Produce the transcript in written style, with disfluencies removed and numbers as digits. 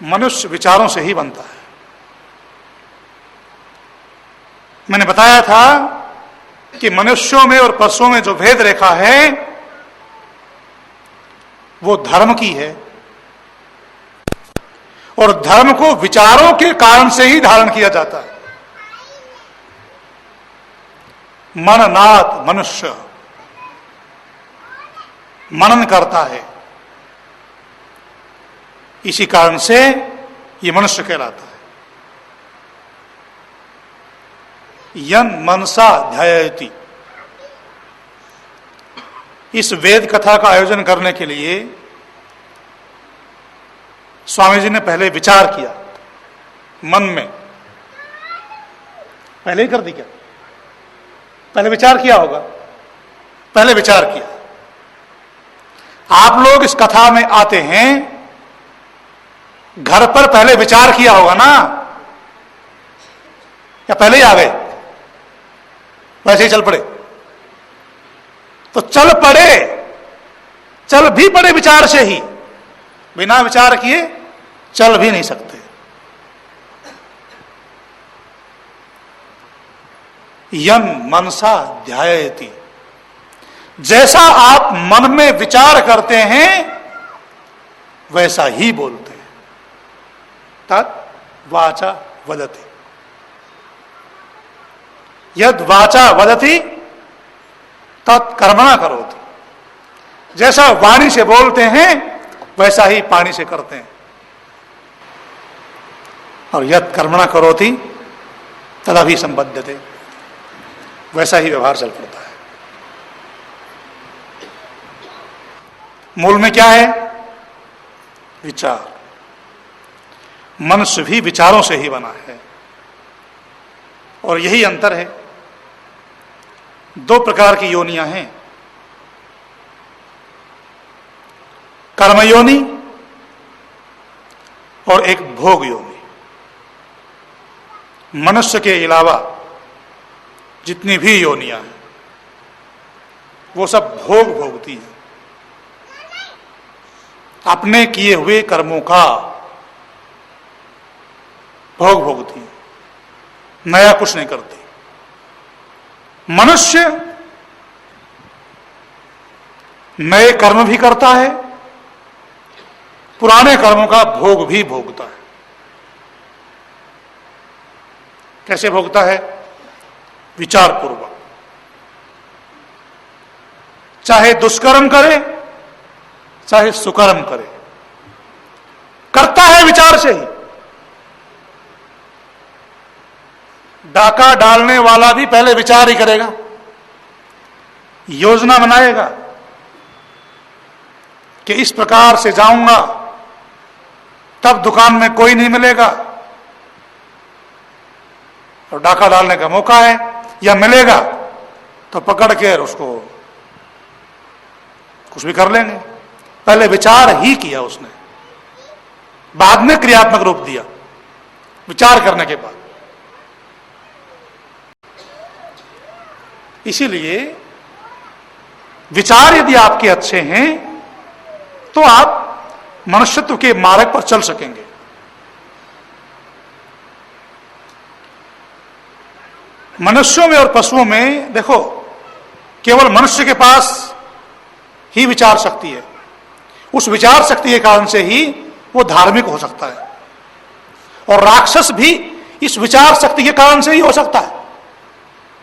मनुष्य विचारों से ही बनता है। मैंने बताया था कि मनुष्यों में और पशुओं में जो भेद रेखा है वो धर्म की है, और धर्म को विचारों के कारण से ही धारण किया जाता है। मननात् मनुष्य मनन करता है, इसी कारण से ये मनुष्य कहलाता है। यन मनसा ध्यायति, इस वेद कथा का आयोजन करने के लिए स्वामी जी ने पहले विचार किया मन में। पहले ही कर दी क्या? पहले विचार किया होगा, पहले विचार किया। आप लोग इस कथा में आते हैं, घर पर पहले विचार किया होगा ना, या पहले ही आ गए वैसे ही चल पड़े? तो चल पड़े, चल भी पड़े विचार से ही, बिना विचार किए चल भी नहीं सकते। यन मनसा ध्यायति, जैसा आप मन में विचार करते हैं वैसा ही बोलते हैं। तत् वाचा वदति, यद वाचा वदति तत् कर्मणा करोति, जैसा वाणी से बोलते हैं वैसा ही पानी से करते हैं। और यद कर्मणा करोति तदभि संबध्यते, वैसा ही व्यवहार चल पड़ता है। मूल में क्या है? विचार। मनुष्य भी विचारों से ही बना है, और यही अंतर है। दो प्रकार की योनियां हैं, कर्मयोनि और एक भोग योनि। मनुष्य के अलावा जितनी भी योनियां हैं वो सब भोग भोगती हैं, अपने किए हुए कर्मों का भोग भोगती हैं, नया कुछ नहीं करती। मनुष्य नए कर्म भी करता है, पुराने कर्मों का भोग भी भोगता है। कैसे भोगता है? विचार पूर्वक। चाहे दुष्कर्म करे चाहे सुकर्म करे, करता है विचार से ही। डाका डालने वाला भी पहले विचार ही करेगा, योजना बनाएगा कि इस प्रकार से जाऊंगा तब दुकान में कोई नहीं मिलेगा, और डाका डालने का मौका है या मिलेगा तो पकड़ के उसको कुछ भी कर लेंगे। पहले विचार ही किया उसने, बाद में क्रियात्मक रूप दिया, विचार करने के बाद। इसीलिए विचार यदि आपके अच्छे हैं तो आप मनुष्यत्व के मार्ग पर चल सकेंगे। मनुष्यों में और पशुओं में देखो, केवल मनुष्य के पास ही विचार शक्ति है। उस विचार शक्ति के कारण से ही वो धार्मिक हो सकता है, और राक्षस भी इस विचार शक्ति के कारण से ही हो सकता है।